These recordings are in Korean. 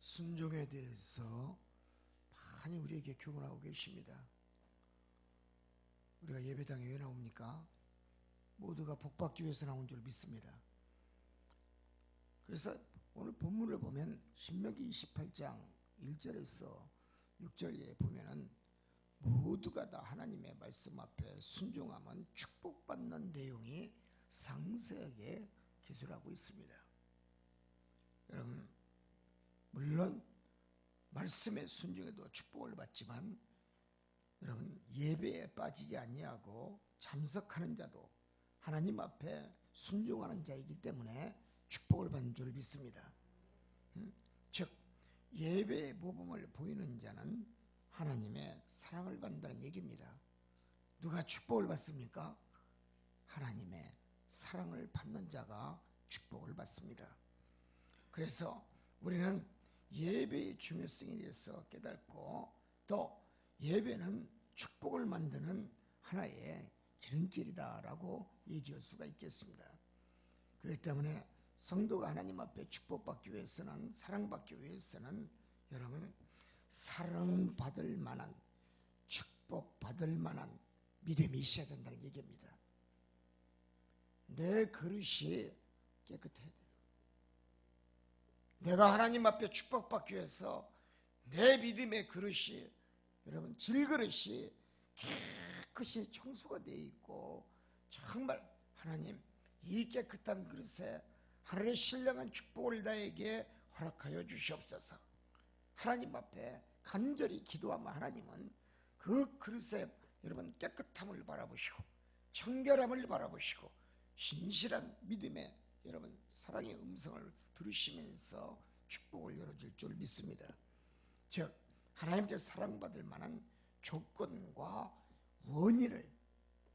순종에 대해서 많이 우리에게 교훈하고 계십니다. 우리가 예배당에 왜 나옵니까? 모두가 복받기 위해서 나온 줄 믿습니다. 그래서 오늘 본문을 보면 신명기 28장 1절에서 6절에 보면은 모두가 다 하나님의 말씀 앞에 순종하면 축복받는 내용이 상세하게 기술하고 있습니다. 여러분, 물론 말씀에 순종해도 축복을 받지만 여러분, 예배에 빠지지 아니하고 참석하는 자도 하나님 앞에 순종하는 자이기 때문에 축복을 받는 줄 믿습니다. 즉 예배의 모범을 보이는 자는 하나님의 사랑을 받는다는 얘기입니다. 누가 축복을 받습니까? 하나님의 사랑을 받는 자가 축복을 받습니다. 그래서 우리는 예배의 중요성에 대해서 깨닫고 또 예배는 축복을 만드는 하나의 기름길이다라고 얘기할 수가 있겠습니다. 그렇기 때문에 성도가 하나님 앞에 축복받기 위해서는, 사랑받기 위해서는 여러분 사랑받을 만한, 축복받을 만한 믿음이 있어야 된다는 얘기입니다. 내 그릇이 깨끗해야 돼요. 내가 하나님 앞에 축복받기 위해서 내 믿음의 그릇이, 여러분 질그릇이 깨끗이 청소가 되어 있고 정말 하나님 이 깨끗한 그릇에 하늘의 신령한 축복을 나에게 허락하여 주시옵소서. 하나님 앞에 간절히 기도하면 하나님은 그 그릇에 여러분 깨끗함을 바라보시고 청결함을 바라보시고 신실한 믿음의 여러분 사랑의 음성을 들으시면서 축복을 열어줄 줄 믿습니다. 즉 하나님께 사랑받을 만한 조건과 원인을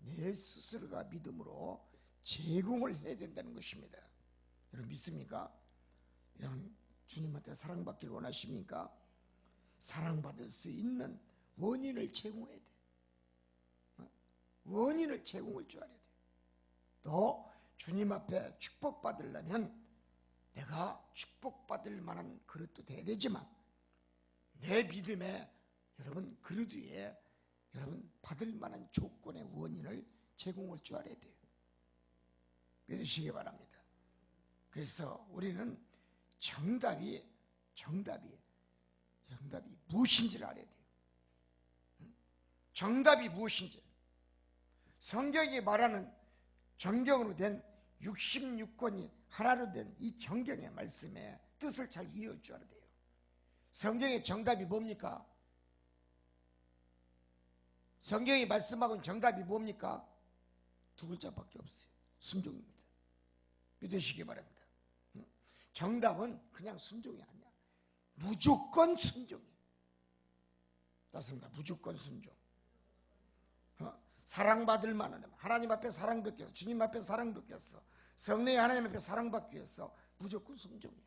내 스스로가 믿음으로 제공을 해야 된다는 것입니다. 여러분 믿습니까? 여러분 주님한테 사랑받기를 원하십니까? 사랑받을 수 있는 원인을 제공해야 돼. 원인을 제공할 줄 알아야 돼. 또 주님 앞에 축복받으려면 내가 축복받을 만한 그릇도 돼야 되지만 내 믿음에 여러분 그릇 위에 여러분 받을 만한 조건의 원인을 제공할 줄 알아야 돼요. 믿으시기 바랍니다. 그래서 우리는 정답이 무엇인지를 알아야 돼요. 정답이 무엇인지 성경이 말하는 정경으로 된 66권이 하나로 된 이 정경의 말씀의 뜻을 잘 이해할 줄 알아야 돼요. 성경의 정답이 뭡니까? 성경이 말씀하고는 정답이 뭡니까? 두 글자밖에 없어요. 순종입니다. 믿으시기 바랍니다. 정답은 그냥 순종이 아니야. 무조건 순종이에요. 맞습니다. 무조건 순종. 사랑받을 만한 하나님 앞에 사랑받기 위해서, 주님 앞에 사랑받기 위해서, 성령의 하나님 앞에 사랑받기 위해서 무조건 순종이야.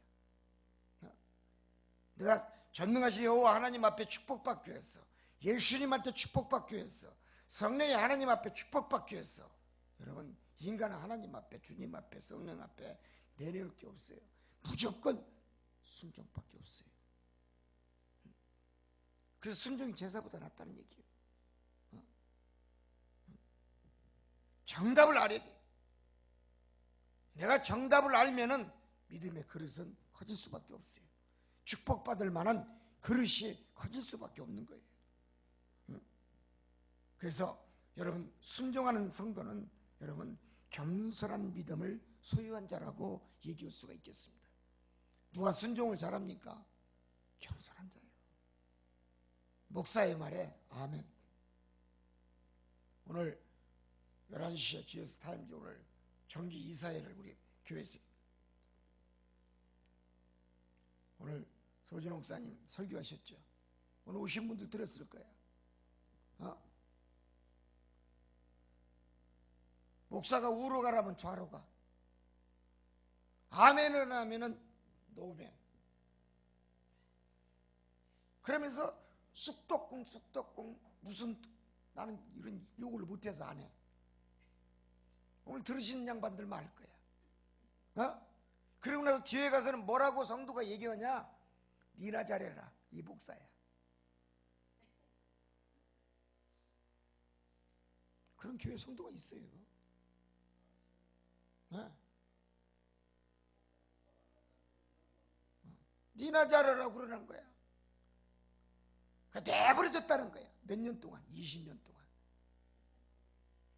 내가 전능하신 여호와 하나님 앞에 축복받기 위해서, 예수님한테 축복받기 위해서, 성령의 하나님 앞에 축복받기 위해서 여러분 인간은 하나님 앞에, 주님 앞에, 성령 앞에 내려올 게 없어요. 무조건 순종밖에 없어요. 그래서 순종이 제사보다 낫다는 얘기예요. 정답을 알아야 돼. 내가 정답을 알면은 믿음의 그릇은 커질 수밖에 없어요. 축복받을 만한 그릇이 커질 수밖에 없는 거예요. 그래서 여러분 순종하는 성도는 여러분 겸손한 믿음을 소유한 자라고 얘기할 수가 있겠습니다. 누가 순종을 잘합니까? 겸손한 자예요. 목사의 말에 아멘. 오늘 11시에 GS 타임즈 오늘 정기 이사회를 우리 교회에서 오늘 소진호 목사님 설교하셨죠. 오늘 오신 분들 들었을 거야. 목사가 우로 가라면 좌로 가. 아멘을 하면은 노멘. 그러면서 쑥덕궁 무슨 나는 이런 욕을 못해서 안 해. 오늘 들으시는 양반들만 할 거야. 그리고 나서 뒤에 가서는 뭐라고 성도가 얘기하냐? 니나 잘해라. 이 목사야. 그런 교회 성도가 있어요. 네. 니나 잘하라고 그러는 거야. 내버려뒀다는 거야. 몇 년 동안? 20년 동안.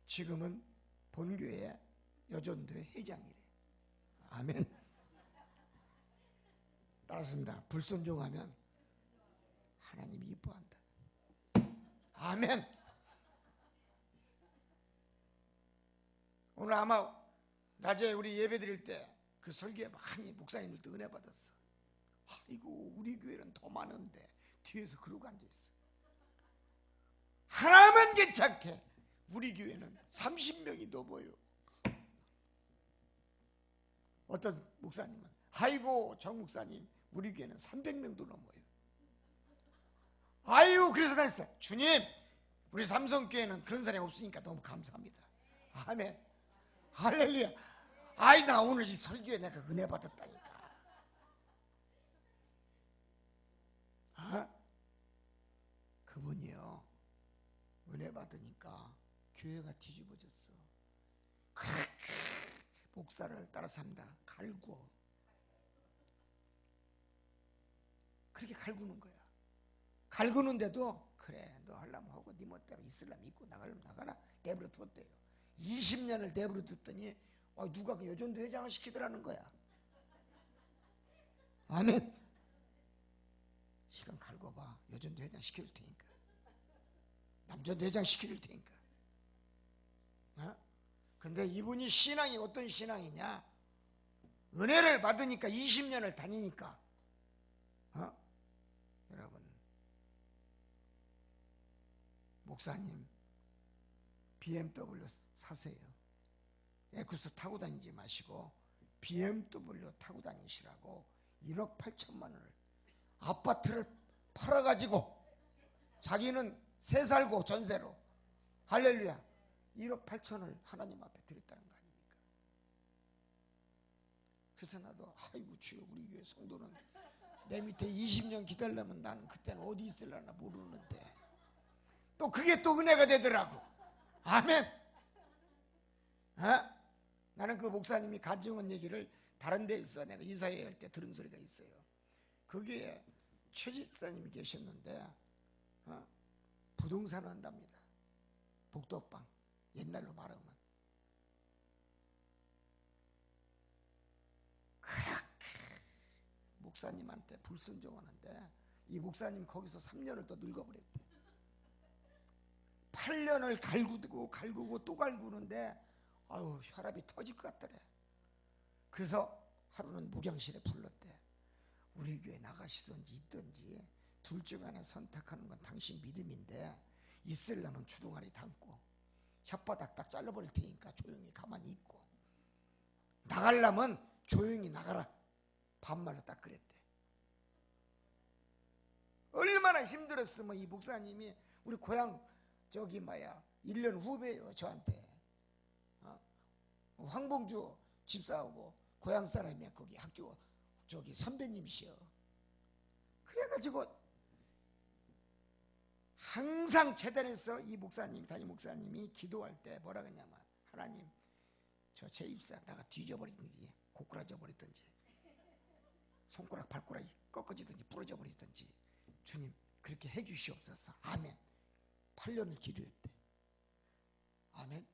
지금은 본교회 여전도회 회장이래. 아멘. 따라서입니다. 불순종하면 하나님이 이뻐한다. 아멘. 오늘 아마 낮에 우리 예배 드릴 때 그 설교에 많이 목사님들도 은혜 받았어. 아이고, 우리 교회는 더 많은데 뒤에서 그러고 앉아있어. 하나만 괜찮게 우리 교회는 30명이 넘어요. 어떤 목사님은 아이고, 정 목사님 우리 교회는 300명도 넘어요. 아이고, 그래서 그랬어. 주님, 우리 삼성교회는 그런 사람이 없으니까 너무 감사합니다. 아멘. 할렐루야. 아이, 나 오늘 이 설교에 내가 은혜 받았다니까. 그분이요, 은혜 받으니까 교회가 뒤집어졌어. 그렇게 목사를 따라서 합니다. 갈구어. 그렇게 갈구는 거야. 갈구는데도 그래, 너 하려면 하고 네 멋대로 있으려면 있고 나가려면 나가라. 내버려 뒀대요. 20년을 내버려 뒀더니 누가 그 여전도 회장을 시키더라는 거야. 아멘. 시간 갈궈봐. 여전도 회장 시켜줄 테니까. 남전도 회장 시켜줄 테니까. 근데 이분이 신앙이 어떤 신앙이냐? 은혜를 받으니까 20년을 다니니까. 여러분, 목사님 BMW 사세요. 에쿠스 타고 다니지 마시고 BMW 타고 다니시라고 1억 8천만 원을 아파트를 팔아가지고 자기는 새 살고 전세로, 할렐루야, 1억 8천을 하나님 앞에 드렸다는 거 아닙니까? 그래서 나도 아이고 주여, 우리 교회 성도는 내 밑에 20년 기다리려면 나는 그때는 어디 있을려나 모르는데 또 그게 또 은혜가 되더라고. 아멘. 나는 그 목사님이 가정원 얘기를 다른 데에서 내가 이사회 할 때 들은 소리가 있어요. 거기에 최 집사님이 계셨는데 부동산을 한답니다. 복덕방, 옛날로 말하면. 그렇게 목사님한테 불순종하는데 이 목사님 거기서 3년을 또 늙어버렸대. 8년을 갈구고 또 갈구는데 아유, 혈압이 터질 것 같더래. 그래서 하루는 목양실에 불렀대. 우리 교회 나가시든지 있든지 둘 중 하나 선택하는 건 당신 믿음인데 있으려면 주둥아리 담고 혓바닥 딱 잘라버릴 테니까 조용히 가만히 있고, 나가려면 조용히 나가라. 반말로 딱 그랬대. 얼마나 힘들었으면 이 목사님이 우리 고향 1년 후배예요 저한테. 황봉주 집사하고 고향 사람이야. 거기 학교 선배님이시여. 그래가지고 항상 재단에서 이 목사님, 담임 목사님이 기도할 때 뭐라 그러냐면, 하나님, 저 제 입사 나가 뒤져버리든지 고꾸라져 버리든지 손가락 발가락이 꺾어지든지 부러져 버리든지 주님 그렇게 해주시옵소서. 아멘. 8년을 기도했대. 아멘.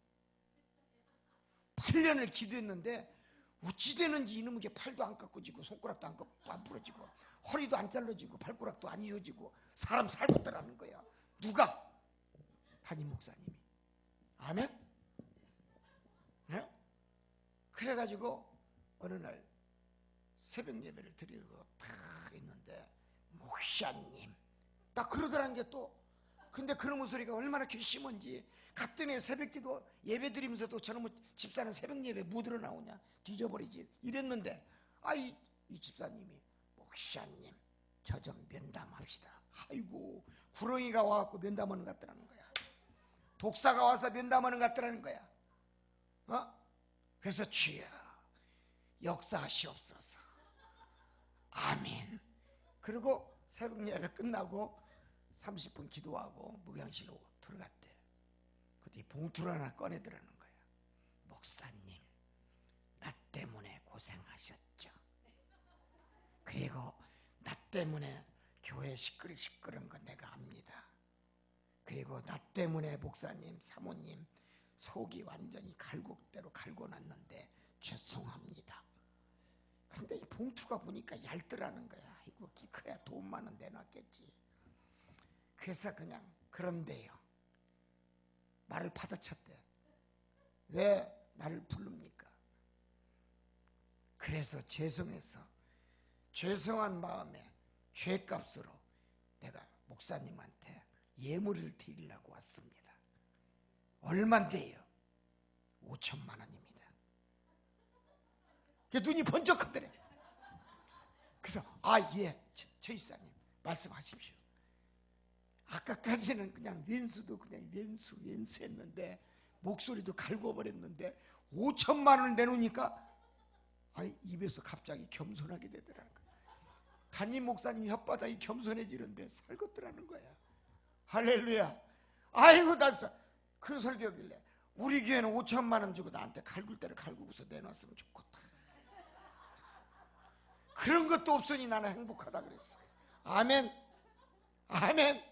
8년을 기도했는데 어찌 되는지 이놈의 팔도 안 꺾어지고 손가락도 안 부러지고 허리도 안 잘라지고 발가락도 안 이어지고 사람 살고 있더라는 거야. 누가? 담임 목사님이. 아멘. 네? 그래가지고 어느 날 새벽 예배를 드리고 딱 있는데 목사님 딱 그러더라는 게 또. 근데 그런 소리가 얼마나 괘씸한지. 갔더니 새벽기도 예배 드리면서도 저놈의 집사는 새벽 예배 뭐 들어 나오냐, 뒤져버리지 이랬는데 이 집사님이 목사님 저 좀 면담합시다. 아이고, 구렁이가 와갖고 면담하는 것 같더라는 거야. 독사가 와서 면담하는 것 같더라는 거야. 그래서 주여 역사하시옵소서. 아멘. 그리고 새벽 예배 끝나고 30분 기도하고 목양실로 들어갔대. 그때 봉투를 하나 꺼내더라는 거야. 목사님, 나 때문에 고생하셨죠. 그리고 나 때문에 교회 시끌시끌한 거 내가 압니다. 그리고 나 때문에 목사님, 사모님 속이 완전히 갈국대로 갈고놨는데 죄송합니다. 근데 이 봉투가 보니까 얇더라는 거야. 이거 기커야 돈 많은 내놨겠지. 그래서 그냥 그런데요, 말을 받아쳤대. 왜 나를 부릅니까? 그래서 죄송해서 죄송한 마음에 죄값으로 내가 목사님한테 예물을 드리려고 왔습니다. 얼마인데요? 5천만 원입니다. 눈이 번쩍 하더래. 그래서 예, 최 이사님 말씀하십시오. 아까까지는 그냥 왼수도 그냥 왼수 했는데 목소리도 갈궈버렸는데 5천만 원을 내놓으니까 입에서 갑자기 겸손하게 되더라는 거야. 담임 목사님 혓바닥이 겸손해지는데 살겄더라는 거야. 할렐루야. 아이고, 나 그 설교길래 우리 교회는 5천만 원 주고 나한테 갈굴 때를 갈구고서 내놨으면 좋겠다. 그런 것도 없으니 나는 행복하다 그랬어. 아멘. 아멘.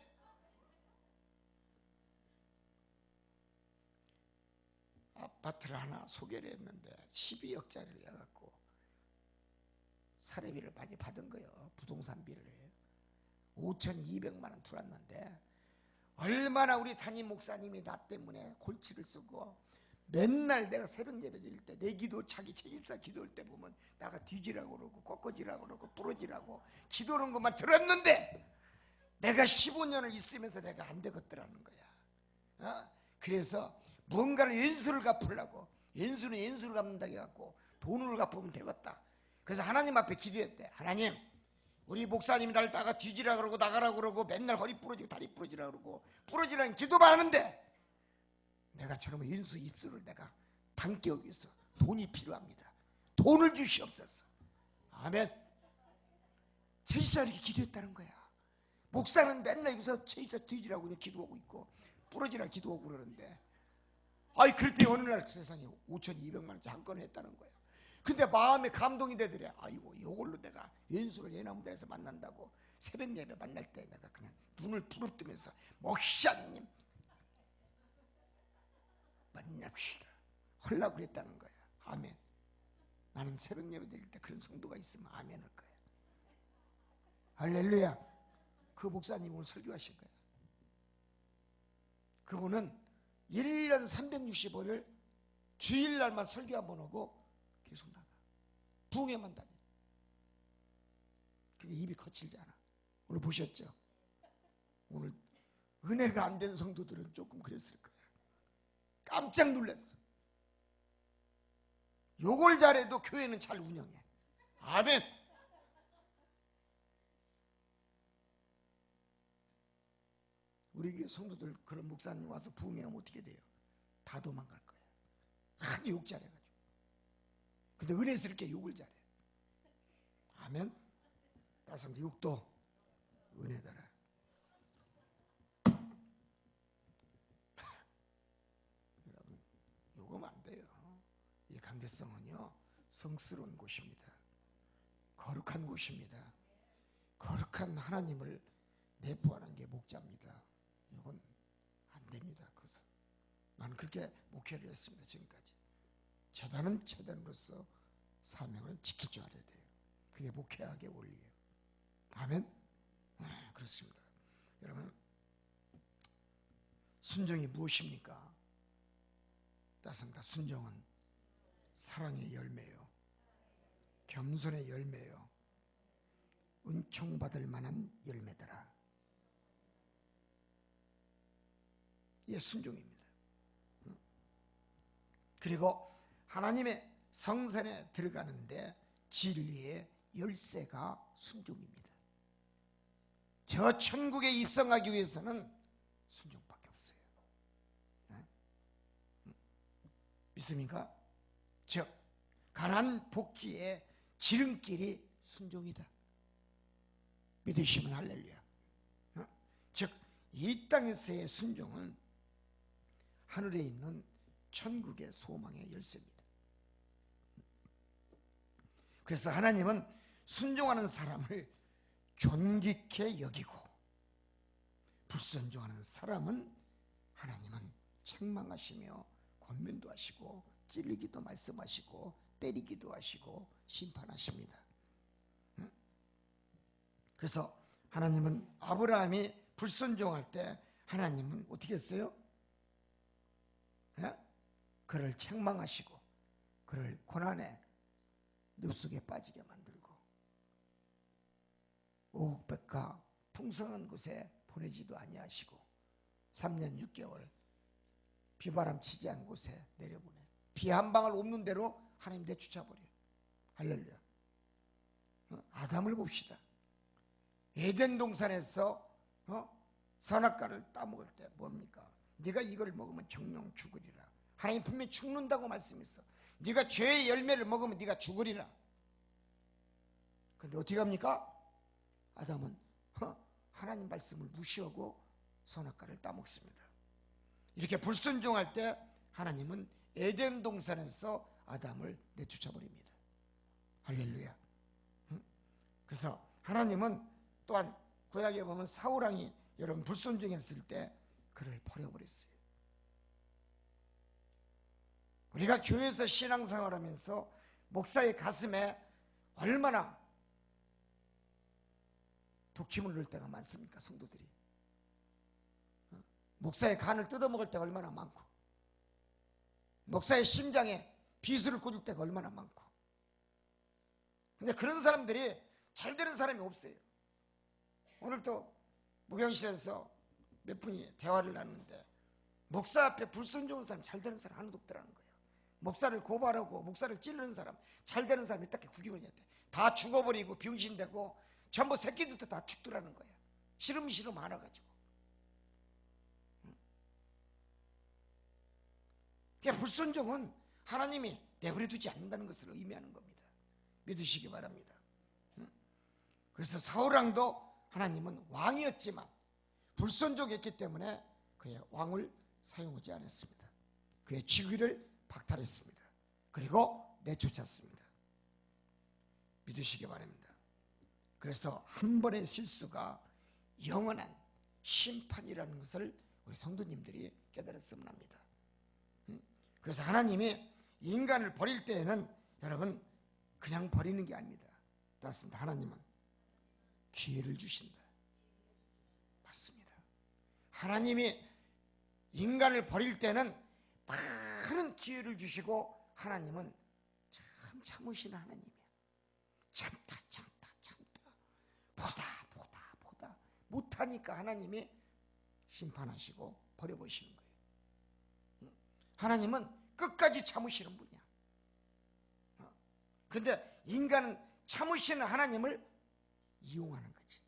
아파트를 하나 소개를 했는데 12억짜리를 해갖고 사례비를 많이 받은 거예요. 부동산비를 5,200만 원 들어왔는데, 얼마나 우리 담임 목사님이 나 때문에 골치를 쓰고 맨날 내가 새벽 예배 드릴 때 내 기도, 자기 책임사 기도할 때 보면 나가 뒤지라고 그러고 꺾어지라고 그러고 부러지라고 기도하는 것만 들었는데 내가 15년을 있으면서 내가 안 되겠더라는 거야. 그래서 뭔가를 연수를 갚으려고, 연수는 연수를 갚는다 해갖고 돈을 갚으면 되겠다. 그래서 하나님 앞에 기도했대. 하나님, 우리 목사님이 나를 따가 뒤지라 그러고 나가라 그러고 맨날 허리 부러지고 다리 부러지라 그러고 부러지라는 기도만 하는데 내가 저놈의 연수 입술을 내가 담기 위해서 돈이 필요합니다. 돈을 주시옵소서. 아멘. 최이사 이렇게 기도했다는 거야. 목사는 맨날 여기서 최이사 뒤지라고 기도하고 있고 부러지라 기도하고 그러는데, 그럴 때 어느 날 세상에 5,200만 원짜리 한 건 했다는 거야. 근데 마음에 감동이 되더래. 아이고, 이걸로 내가 연수를 예나무다에서 만난다고 새벽 예배 만날 때 내가 그냥 눈을 부릅뜨면서 목사님 만납시다 하려고 그랬다는 거야. 아멘. 나는 새벽 예배 드릴 때 그런 성도가 있으면 아멘 할 거야. 할렐루야. 그 목사님 오늘 설교하실 거야. 그분은 1년 365일 주일날만 설교 한 번 하고 계속 나가. 부흥회만 다녀. 그게 입이 거칠지 않아. 오늘 보셨죠? 오늘 은혜가 안 된 성도들은 조금 그랬을 거야. 깜짝 놀랐어. 요걸 잘해도 교회는 잘 운영해. 아멘. 우리 교회 성도들 그런 목사님 와서 부흥회하면 어떻게 돼요? 다 도망갈 거야. 아주 욕 잘해가지고. 근데 은혜스럽게 욕을 잘해. 아멘. 다섯 욕도 은혜더라. 여러분, 욕하면 안 돼요. 이 강대성은요, 성스러운 곳입니다. 거룩한 곳입니다. 거룩한 하나님을 내포하는 게 목자입니다. 이건 안 됩니다. 그래서 나는 그렇게 목회를 했습니다. 지금까지. 재단은 재단으로서 사명을 지킬 줄 알아야 돼요. 그게 목회학의 원리예요. 아멘? 그렇습니다. 여러분, 순종이 무엇입니까? 따습니다. 순종은 사랑의 열매요, 겸손의 열매요, 은총받을 만한 열매더라. 이게 순종입니다. 그리고 하나님의 성전에 들어가는데 진리의 열쇠가 순종입니다. 저 천국에 입성하기 위해서는 순종밖에 없어요. 믿습니까? 즉 가나안 복지의 지름길이 순종이다. 믿으시면 할렐루야. 즉 이 땅에서의 순종은 하늘에 있는 천국의 소망의 열쇠입니다. 그래서 하나님은 순종하는 사람을 존귀케 여기고 불순종하는 사람은 하나님은 책망하시며 권면도 하시고 찔리기도 말씀하시고 때리기도 하시고 심판하십니다. 그래서 하나님은 아브라함이 불순종할 때 하나님은 어떻게 했어요? 그를 책망하시고 그를 고난의 늪속에 빠지게 만들고 오국백과 풍성한 곳에 보내지도 아니하시고 3년 6개월 비바람 치지 않은 곳에 내려보내 비 한 방울 없는 대로 하나님 내쫓아버려. 할렐루야. 아담을 봅시다. 에덴 동산에서 선악과를 따먹을 때 뭡니까? 네가 이걸 먹으면 정령 죽으리라. 하나님 분명히 죽는다고 말씀했어. 네가 죄의 열매를 먹으면 네가 죽으리라. 근데 어떻게 합니까? 아담은 하나님 말씀을 무시하고 선악과를 따먹습니다. 이렇게 불순종할 때 하나님은 에덴 동산에서 아담을 내쫓아버립니다. 할렐루야. 그래서 하나님은 또한 구약에 보면 사울왕이 여러분 불순종했을 때 그를 버려버렸어요. 우리가 교회에서 신앙생활하면서 목사의 가슴에 얼마나 독침을 넣을 때가 많습니까? 성도들이 목사의 간을 뜯어먹을 때가 얼마나 많고 목사의 심장에 비수를 꽂을 때가 얼마나 많고. 근데 그런 사람들이 잘 되는 사람이 없어요. 오늘 또 목양실에서 몇 분이 대화를 나누는데 목사 앞에 불순종한 사람, 잘 되는 사람 하나도 없더라는 거예요. 목사를 고발하고 목사를 찌르는 사람, 잘 되는 사람이 딱 구경을 했대. 다 죽어버리고 병신되고 전부 새끼들도 다 죽더라는 거예요. 시름 많아가지고. 그러니까 불순종은 하나님이 내버려 두지 않는다는 것을 의미하는 겁니다. 믿으시기 바랍니다. 그래서 사울왕도 하나님은 왕이었지만 불순종했기 때문에 그의 왕을 사용하지 않았습니다. 그의 직위를 박탈했습니다. 그리고 내쫓았습니다. 믿으시기 바랍니다. 그래서 한 번의 실수가 영원한 심판이라는 것을 우리 성도님들이 깨달았으면 합니다. 그래서 하나님이 인간을 버릴 때에는 여러분 그냥 버리는 게 아닙니다. 맞습니다. 하나님은 기회를 주신다. 맞습니다. 하나님이 인간을 버릴 때는 많은 기회를 주시고 하나님은 참 참으시는 하나님이야. 참다 보다 못하니까 하나님이 심판하시고 버려버리시는 거예요. 하나님은 끝까지 참으시는 분이야. 그런데 인간은 참으시는 하나님을 이용하는 거지.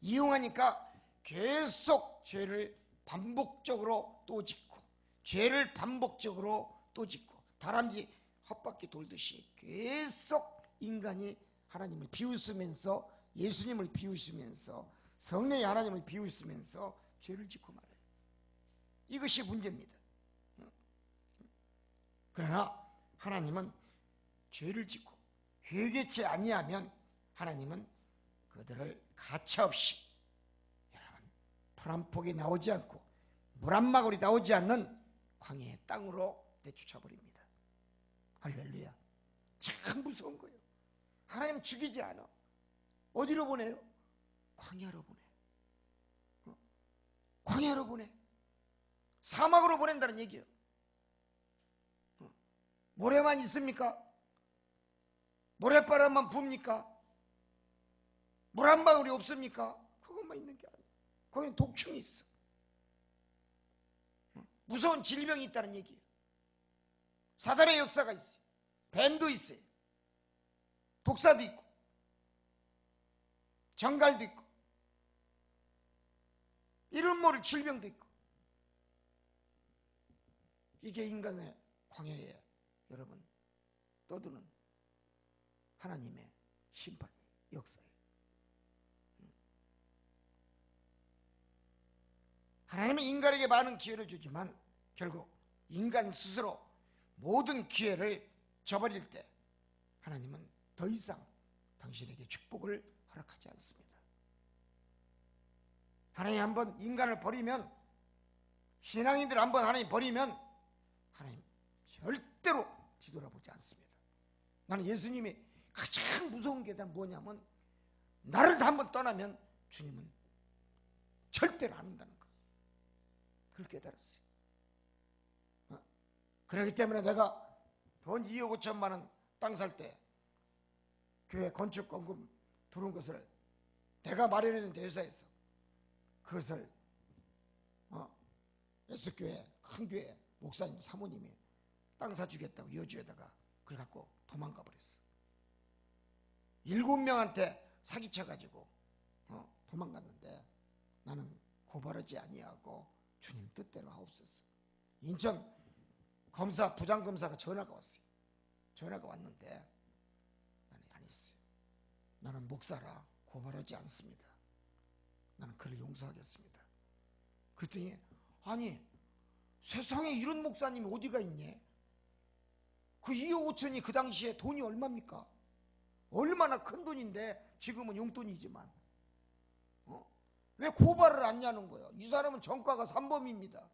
이용하니까 계속 죄를 반복적으로 또 짓고 죄를 반복적으로 또 짓고 다람쥐 헛바퀴 돌듯이 계속 인간이 하나님을 비웃으면서 예수님을 비웃으면서 성령의 하나님을 비웃으면서 죄를 짓고 말아요. 이것이 문제입니다. 그러나 하나님은 죄를 짓고 회개치 아니하면 하나님은 그들을 가차없이 여러분 풀 한 폭이 나오지 않고 물 한 마구리 나오지 않는 광야의 땅으로 내쫓아버립니다. 할렐루야. 참 무서운 거예요. 하나님 죽이지 않아. 어디로 보내요? 광야로 보내. 광야로 보내. 사막으로 보낸다는 얘기예요. 모래만 있습니까? 모래바람만 붑니까? 물 한 방울이 없습니까? 그것만 있는 게 아니에요. 거기는 독충이 있어. 무서운 질병이 있다는 얘기예요. 사단의 역사가 있어요. 뱀도 있어요. 독사도 있고 정갈도 있고 이름 모를 질병도 있고 이게 인간의 광야에 여러분 떠드는 하나님의 심판 역사예요. 하나님은 인간에게 많은 기회를 주지만 결국 인간 스스로 모든 기회를 저버릴 때 하나님은 더 이상 당신에게 축복을 허락하지 않습니다. 하나님 한번 인간을 버리면, 신앙인들 한번 하나님 버리면 하나님 절대로 뒤돌아보지 않습니다. 나는 예수님이 가장 무서운 게 뭐냐면, 나를 한번 떠나면 주님은 절대로 안 온다는 거. 그걸 깨달았어요. 그렇기 때문에 내가 돈 2억 5천만 원 땅 살 때 교회 건축공금 들어온 것을 내가 마련했는데, 회사에서 그것을 S교회 큰 교회 목사님 사모님이 땅 사주겠다고 여주에다가 그걸 갖고 도망가 버렸어. 7명한테 사기쳐가지고 도망갔는데, 나는 고발하지 아니하고 주님 뜻대로 하옵소서. 인천 검사, 부장검사가 전화가 왔어요. 전화가 왔는데 나는 안 했어요. 나는 목사라 고발하지 않습니다. 나는 그를 용서하겠습니다. 그랬더니, 아니 세상에 이런 목사님이 어디가 있니? 그 2억 5천이 그 당시에 돈이 얼마입니까? 얼마나 큰 돈인데, 지금은 용돈이지만 왜 고발을 안 하는 거예요? 이 사람은 전과가 3범입니다.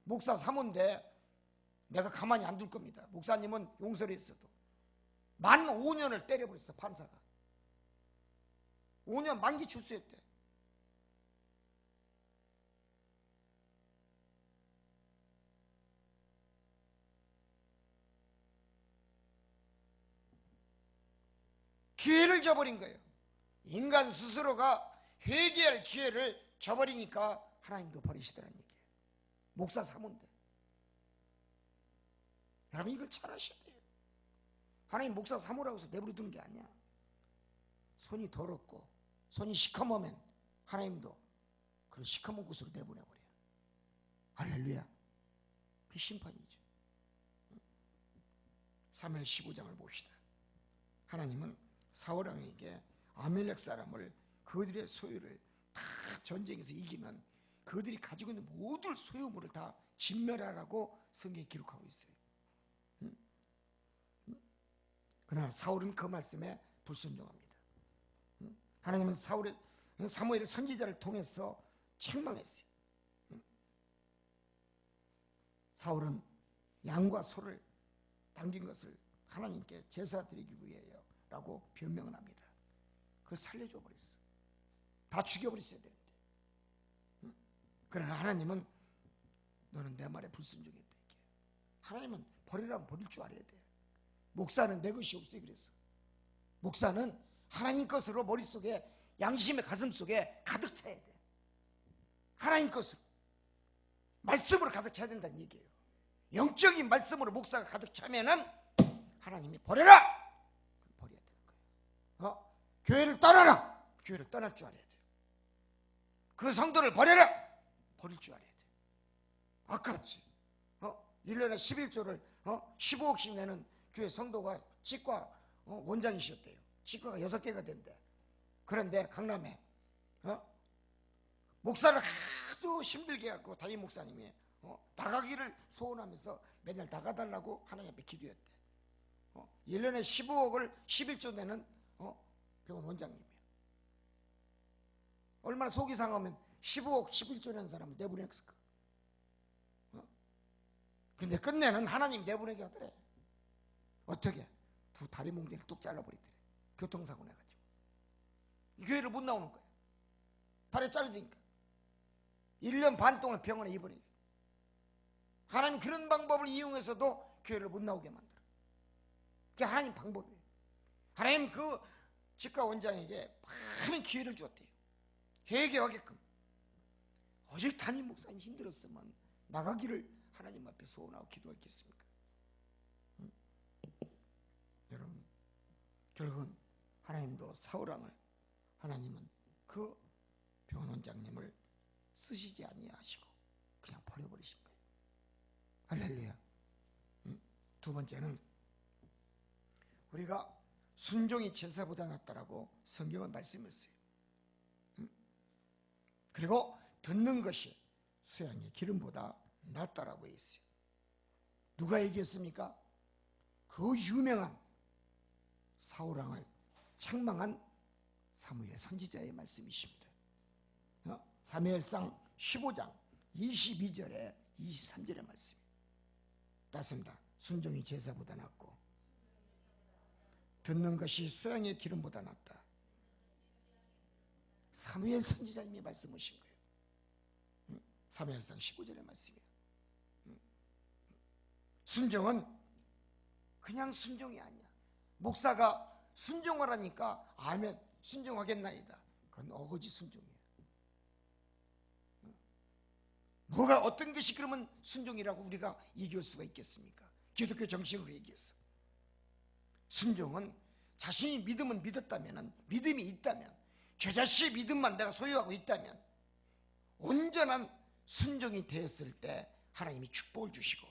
목사 사모인데 내가 가만히 안 둘 겁니다. 목사님은 용서를 했어도 만 5년을 때려버렸어. 판사가 5년 만기 출소했대. 기회를 저버린 거예요. 인간 스스로가 회개할 기회를 저버리니까 하나님도 버리시더란 얘기예요. 목사 사모인데. 여러분 이걸 잘 아셔야 돼요. 하나님 목사 사모라고 해서 내버려 두는 게 아니야. 손이 더럽고 손이 시커머면 하나님도 그런 시커먼 곳으로 내보내버려요. 할렐루야. 그게 심판이죠. 사무엘 15장을 봅시다. 하나님은 사울왕에게 아멜렉 사람을, 그들의 소유를 다 전쟁에서 이기면 그들이 가지고 있는 모든 소유물을 다 진멸하라고 성경에 기록하고 있어요. 그러나 사울은 그 말씀에 불순종합니다. 하나님은 사무엘의 선지자를 통해서 책망했어요. 사울은 양과 소를 당긴 것을 하나님께 제사 드리기 위해요 라고 변명을 합니다. 그걸 살려줘 버렸어. 다 죽여버렸어야 되는데. 그러나 하나님은 너는 내 말에 불순종했다. 하나님은 버리라면 버릴 줄 알아야 돼. 목사는 내 것이 없어요. 그래서 목사는 하나님 것으로 머릿속에, 양심의 가슴속에 가득 차야 돼. 하나님 것으로, 말씀으로 가득 차야 된다는 얘기예요. 영적인 말씀으로 목사가 가득 차면은 하나님이 버려라! 버려야 되는 거예요. 교회를 떠나라! 교회를 떠날 줄 알아야 돼요. 그 성도를 버려라! 버릴 줄 알아야 돼요. 아깝지. 1년에 11조를 15억씩 내는 교회 성도가 치과 원장이셨대요. 치과가 6개가 된대. 그런데 강남에 목사를 하도 힘들게 해갖고 담임 목사님이 나가기를 소원하면서 맨날 나가달라고 하나님 앞에 기도했대. 1년에 15억을 11조 내는 병원 원장님이에요. 얼마나 속이 상하면 15억 11조 내는 사람을 내보냈을까. 근데 끝내는 하나님 내보내게 하더래. 어떻게? 두 다리 몽둥이를 뚝 잘라버리더래. 교통사고 내가지고 이 교회를 못 나오는 거야. 다리 잘라지니까 1년 반 동안 병원에 입원해. 하나님 그런 방법을 이용해서도 교회를 못 나오게 만들어. 그게 하나님 방법이에요. 하나님 그 치과 원장에게 많은 기회를 주었대요. 회개하게끔. 어제 담임 목사님 힘들었으면 나가기를 하나님 앞에 소원하고 기도했겠습니까? 여러분, 결국은 하나님도 사울왕을, 하나님은 그 병원 원장님을 쓰시지 아니하시고 그냥 버려버리신 거예요. 할렐루야. 두 번째는 우리가 순종이 제사보다 낫다라고 성경은 말씀했어요. 그리고 듣는 것이 수양의 기름보다 낫다라고 했어요. 누가 얘기했습니까? 그 유명한 사울왕을 책망한 사무엘 선지자의 말씀이십니다. 사무엘상 15장 22절에 23절의 말씀입니다. 따습니다. 순종이 제사보다 낫고 듣는 것이 수양의 기름보다 낫다. 사무엘 선지자님이 말씀하신 거예요. 사무엘상 15절의 말씀이에요. 순종은 그냥 순종이 아니야. 목사가 순종하라니까 아멘 순종하겠나이다. 그건 어거지 순종이에요. 뭐가 어떤 것이 그러면 순종이라고 우리가 얘기할 수가 있겠습니까? 기독교 정신으로 얘기해서 순종은 자신이 믿음은 믿었다면, 믿음이 있다면, 겨자씨 믿음만 내가 소유하고 있다면 온전한 순종이 되었을 때 하나님이 축복을 주시고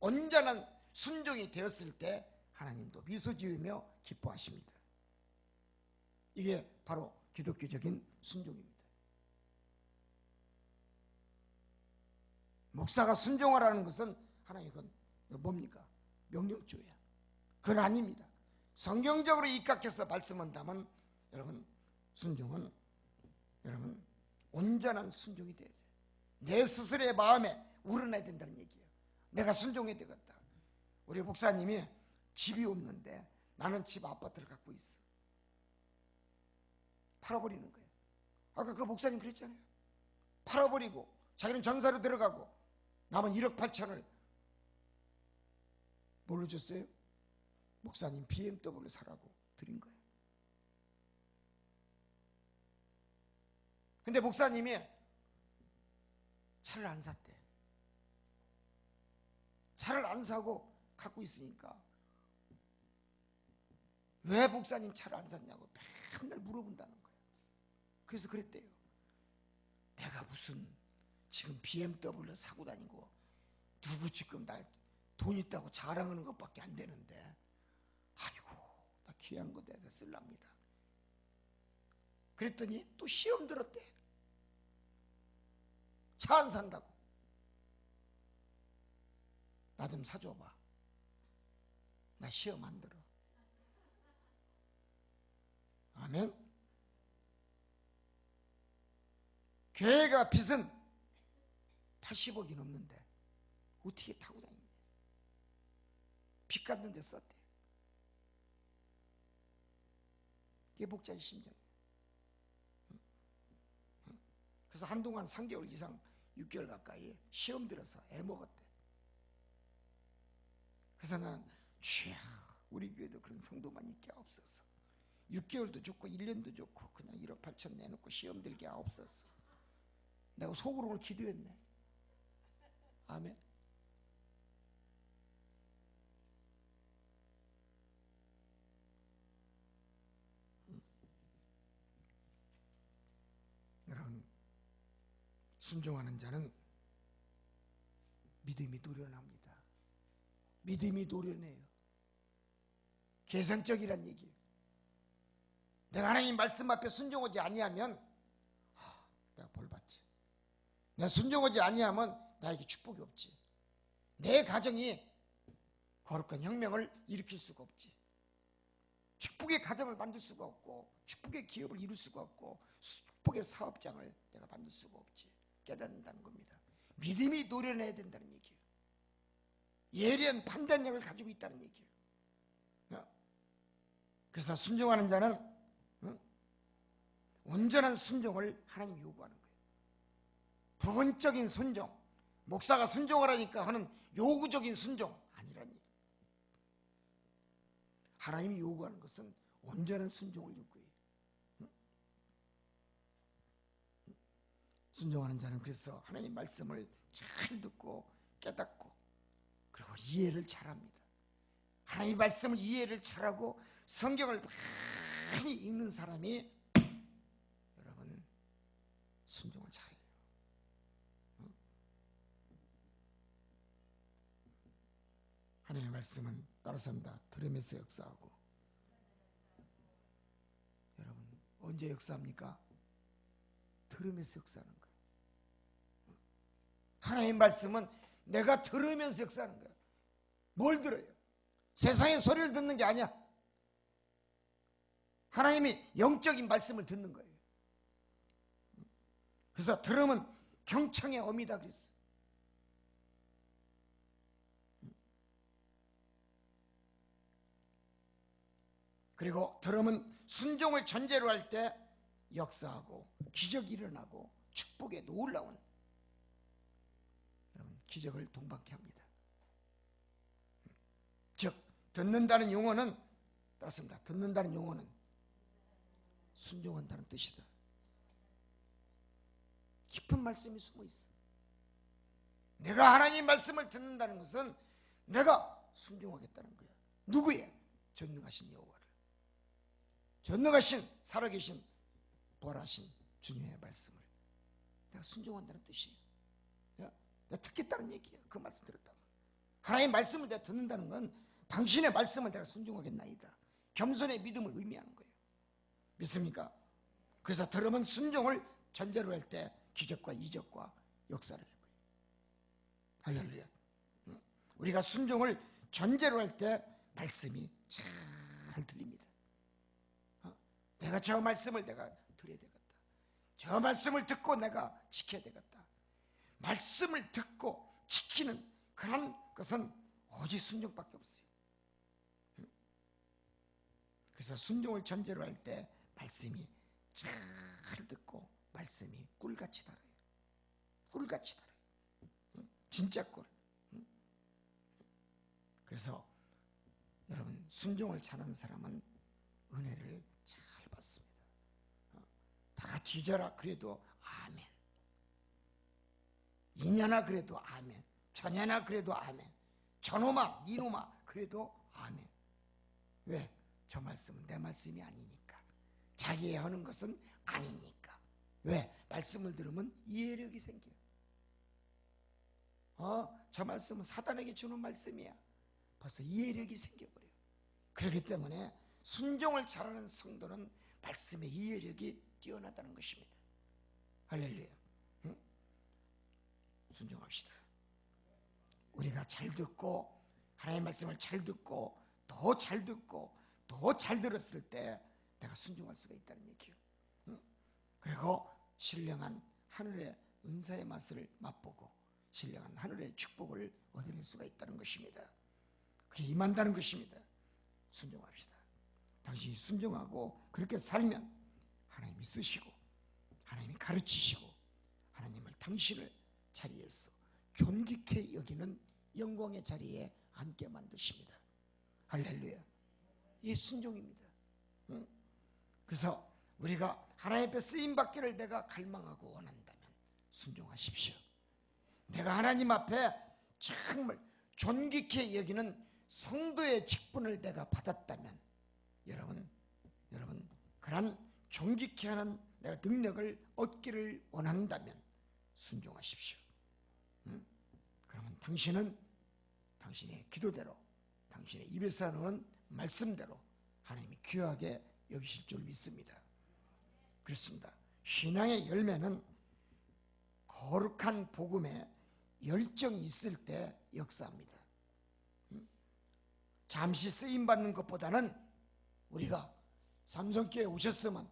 온전한 순종이 되었을 때 하나님도 미소 지으며 기뻐하십니다. 이게 바로 기독교적인 순종입니다. 목사가 순종하라는 것은 하나님 그건 뭡니까? 명령조야. 그건 아닙니다. 성경적으로 입각해서 말씀한다면 여러분 순종은 여러분 온전한 순종이 돼야 돼요. 내 스스로의 마음에 우러나야 된다는 얘기예요. 내가 순종해야 되겠다. 우리 목사님이 집이 없는데 나는 집 아파트를 갖고 있어. 팔아버리는 거예요. 아까 그 목사님 그랬잖아요. 팔아버리고 자기는 전사로 들어가고 남은 1억 8천을 뭘로 줬어요? 목사님 BMW 사라고 드린 거예요. 근데 목사님이 차를 안 샀대. 차를 안 사고 갖고 있으니까 왜 목사님 차를 안 샀냐고 맨날 물어본다는 거예요. 그래서 그랬대요. 내가 무슨 지금 BMW 사고 다니고 누구 지금 나 돈 있다고 자랑하는 것밖에 안 되는데 아이고 나 귀한 거 내가 쓸랍니다. 그랬더니 또 시험 들었대. 차 안 산다고. 나 좀 사줘봐. 나 시험 안 들어. 아멘. 교회가 빚은 80억이 넘는데 어떻게 타고 다니냐. 빚 갚는 데 썼대. 이게 목자의 심정이에요. 그래서 한동안 3개월 이상 6개월 가까이 시험 들어서 애먹었대. 그래서 나는 주야 우리 교회도 그런 성도만 있게 하옵소서. 6개월도 좋고 1년도 좋고 그냥 1억 8천 내놓고 시험 들게 하옵소서. 내가 속으로 오늘 기도했네. 아멘. 여러분 순종하는 자는 믿음이 노련합니다. 믿음이 노련해요. 계산적이란 얘기예요. 내가 하나님 말씀 앞에 순종하지 아니하면 내가 벌 받지. 내가 순종하지 아니하면 나에게 축복이 없지. 내 가정이 거룩한 혁명을 일으킬 수가 없지. 축복의 가정을 만들 수가 없고 축복의 기업을 이룰 수가 없고 축복의 사업장을 내가 만들 수가 없지. 깨닫는다는 겁니다. 믿음이 노련해야 된다는 얘기예요. 예리한 판단력을 가지고 있다는 얘기예요. 그래서 순종하는 자는 온전한 순종을 하나님이 요구하는 거예요. 부분적인 순종, 목사가 순종하라니까 하는 요구적인 순종 아니라니. 하나님이 요구하는 것은 온전한 순종을 요구해요. 순종하는 자는 그래서 하나님 말씀을 잘 듣고 깨닫고 그리고 이해를 잘합니다. 하나님 말씀을 이해를 잘하고 성경을 많이 읽는 사람이 여러분 순종을 잘해요. 하나님의 말씀은 따라서입니다. 들으면서 역사하고. 여러분 언제 역사합니까? 들으면서 역사하는 거예요. 하나님의 말씀은 내가 들으면서 역사하는 거야. 뭘 들어요? 세상의 소리를 듣는 게 아니야. 하나님이 영적인 말씀을 듣는 거예요. 그래서 들으면 경청의 어미다 그랬어. 그리고 들으면 순종을 전제로 할 때 역사하고 기적이 일어나고 축복에 놀라운 여러분 기적을 동반케 합니다. 즉 듣는다는 용어는 따랐습니다. 듣는다는 용어는 순종한다는 뜻이다. 깊은 말씀이 숨어 있어. 내가 하나님 말씀을 듣는다는 것은 내가 순종하겠다는 거야. 누구의? 전능하신 여호와를, 전능하신 살아계신 부활하신 주님의 말씀을 내가 순종한다는 뜻이에요. 내가 듣겠다는 얘기야. 그 말씀 들었다고. 하나님의 말씀을 내가 듣는다는 건 당신의 말씀을 내가 순종하겠나이다. 겸손의 믿음을 의미하는 거예요. 믿습니까? 그래서 들으면 순종을 전제로 할 때 기적과 이적과 역사를 해버려요. 할렐루야. 우리가 순종을 전제로 할 때 말씀이 잘 들립니다. 내가 저 말씀을 내가 들어야 되겠다. 저 말씀을 듣고 내가 지켜야 되겠다. 말씀을 듣고 지키는 그런 것은 오직 순종밖에 없어요. 그래서 순종을 전제로 할 때 말씀이 잘 듣고 말씀이 꿀같이 달아요. 꿀같이 달아요. 진짜 꿀. 그래서 여러분 순종을 잘하는 사람은 은혜를 잘 받습니다. 다 뒤져라 그래도 아멘. 이년아 그래도 아멘. 전년아 그래도 아멘. 저놈아 니놈아 그래도 아멘. 왜? 저 말씀은 내 말씀이 아니니까. 자기의 하는 것은 아니니까. 왜? 말씀을 들으면 이해력이 생겨요. 저 말씀은 사단에게 주는 말씀이야. 벌써 이해력이 생겨버려요. 그렇기 때문에 순종을 잘하는 성도는 말씀의 이해력이 뛰어나다는 것입니다. 할렐루야. 응? 순종합시다. 우리가 잘 듣고 하나님의 말씀을 잘 듣고 더 잘 듣고 더 잘 들었을 때 내가 순종할 수가 있다는 얘기예요. 응? 그리고 신령한 하늘의 은사의 맛을 맛보고 신령한 하늘의 축복을 얻어낼 수가 있다는 것입니다. 그게 임한다는 것입니다. 순종합시다. 당신이 순종하고 그렇게 살면 하나님이 쓰시고 하나님이 가르치시고 하나님을 당신을 자리에서 존귀케 여기는 영광의 자리에 앉게 만드십니다. 할렐루야. 이 순종입니다. 응? 그래서 우리가 하나님 앞에 쓰임받기를 내가 갈망하고 원한다면 순종하십시오. 내가 하나님 앞에 정말 존귀케 여기는 성도의 직분을 내가 받았다면 여러분 그런 존귀케 하는 내가 능력을 얻기를 원한다면 순종하십시오. 그러면 당신은 당신의 기도대로 당신의 입에서 나오는 말씀대로 하나님이 귀하게 여기실 줄 믿습니다. 그렇습니다. 신앙의 열매는 거룩한 복음에 열정이 있을 때 역사합니다. 잠시 쓰임받는 것보다는 우리가 삼성교회에 오셨으면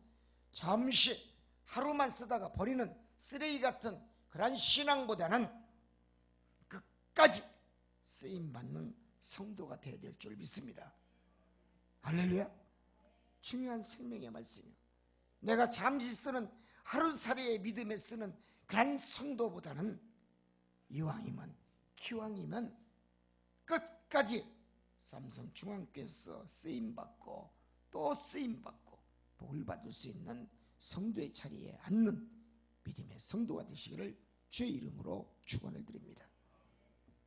잠시 하루만 쓰다가 버리는 쓰레기 같은 그런 신앙보다는 끝까지 쓰임받는 성도가 되어야 될 줄 믿습니다. 할렐루야. 중요한 생명의 말씀이요. 내가 잠시 쓰는 하루살이의 믿음에 쓰는 그런 성도보다는 이왕이면 기왕이면 끝까지 삼성중앙교회에서 쓰임받고 또 쓰임받고 복을 받을 수 있는 성도의 자리에 앉는 믿음의 성도가 되시기를 주의 이름으로 축원을 드립니다.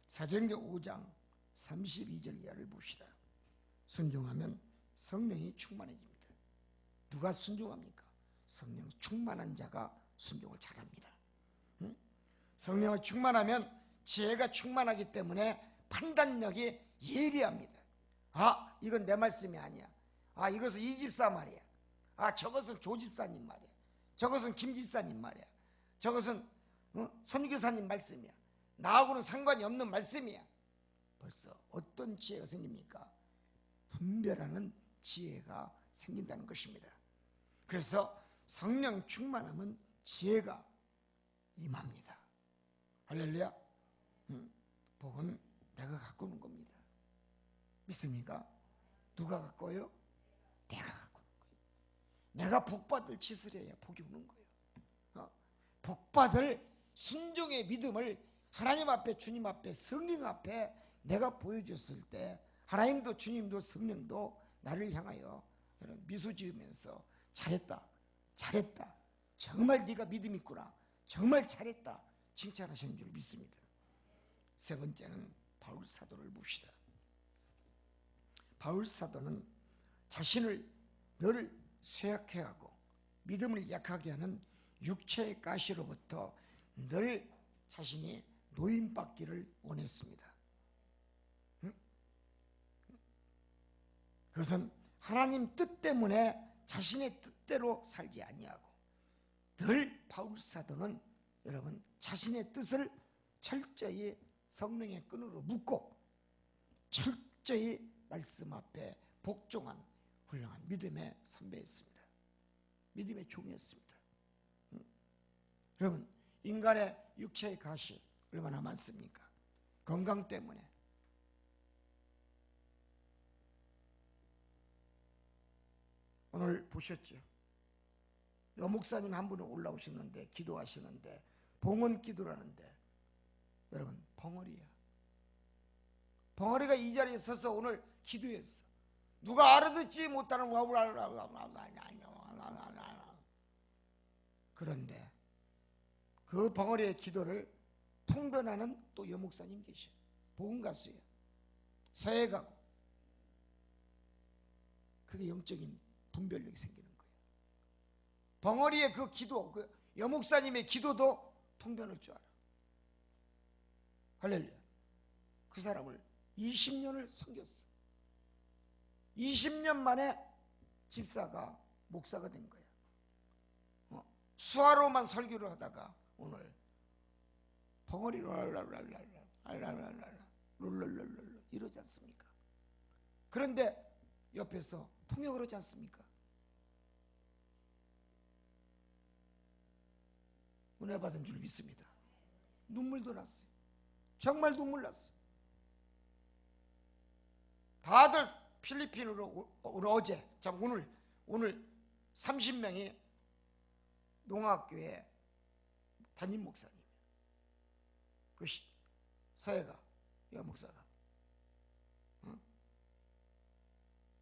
사도행전 5장 32절 이하를 봅시다. 순종하면 성령이 충만해집니다. 누가 순종합니까? 성령 충만한 자가 순종을 잘합니다. 성령을 충만하면 지혜가 충만하기 때문에 판단력이 예리합니다. 이건 내 말씀이 아니야. 이것은 이 집사 말이야. 저것은 조 집사님 말이야. 저것은 김 집사님 말이야. 저것은 선교사님 말씀이야. 나하고는 상관이 없는 말씀이야. 벌써 어떤 지혜가 생깁니까? 분별하는 지혜가 생긴다는 것입니다. 그래서 성령 충만하면 지혜가 임합니다. 할렐루야. 복은 내가 갖고 오는 겁니다. 믿습니까? 누가 갖고요? 내가 갖고 오는 거예요. 내가 복받을 짓을 해야 복이 오는 거예요. 복받을 순종의 믿음을 하나님 앞에, 주님 앞에, 성령 앞에 내가 보여줬을 때 하나님도 주님도 성령도 나를 향하여 미소 지으면서 잘했다, 잘했다, 정말 네가 믿음 있구나, 정말 잘했다 칭찬하시는 줄 믿습니다. 세 번째는 바울 사도를 봅시다. 바울 사도는 자신을 늘 쇠약해하고 믿음을 약하게 하는 육체의 가시로부터 늘 자신이 노임받기를 원했습니다. 그것은 하나님 뜻 때문에 자신의 뜻대로 살지 아니하고 늘 바울 사도는 여러분 자신의 뜻을 철저히 성령의 끈으로 묶고 철저히 말씀 앞에 복종한 훌륭한 믿음의 선배였습니다. 믿음의 종이었습니다. 여러분 인간의 육체의 가시 얼마나 많습니까? 건강 때문에 오늘 보셨죠? 여 목사님 한 분은 올라오시는데 기도하시는데 봉헌 기도라는데 여러분 벙어리야. 벙어리가 이 자리에 서서 오늘 기도했어. 누가 알아듣지 못하는 그런데 그 벙어리의 기도를 통변하는 또 여 목사님 계셔. 복음 가수예요. 서해 가고 그게 영적인 분별력이 생기는 거예요. 벙어리의 그 기도, 그 여 목사님의 기도도 통변할 줄 알아. 할렐루야. 그 사람을 20년을 섬겼어. 20년 만에 집사가 목사가 된 거야. 수화로만 설교를 하다가 오늘 벙어리로 룰룰룰룰 이러지 않습니까? 그런데 옆에서 통역을 하지 않습니까? 은혜 받은 줄 믿습니다. 눈물도 났어요. 정말 눈물 났어요. 다들 필리핀으로 오늘 어제 오늘 30명이 농학교에 담임 목사님 그 서해가 여 목사가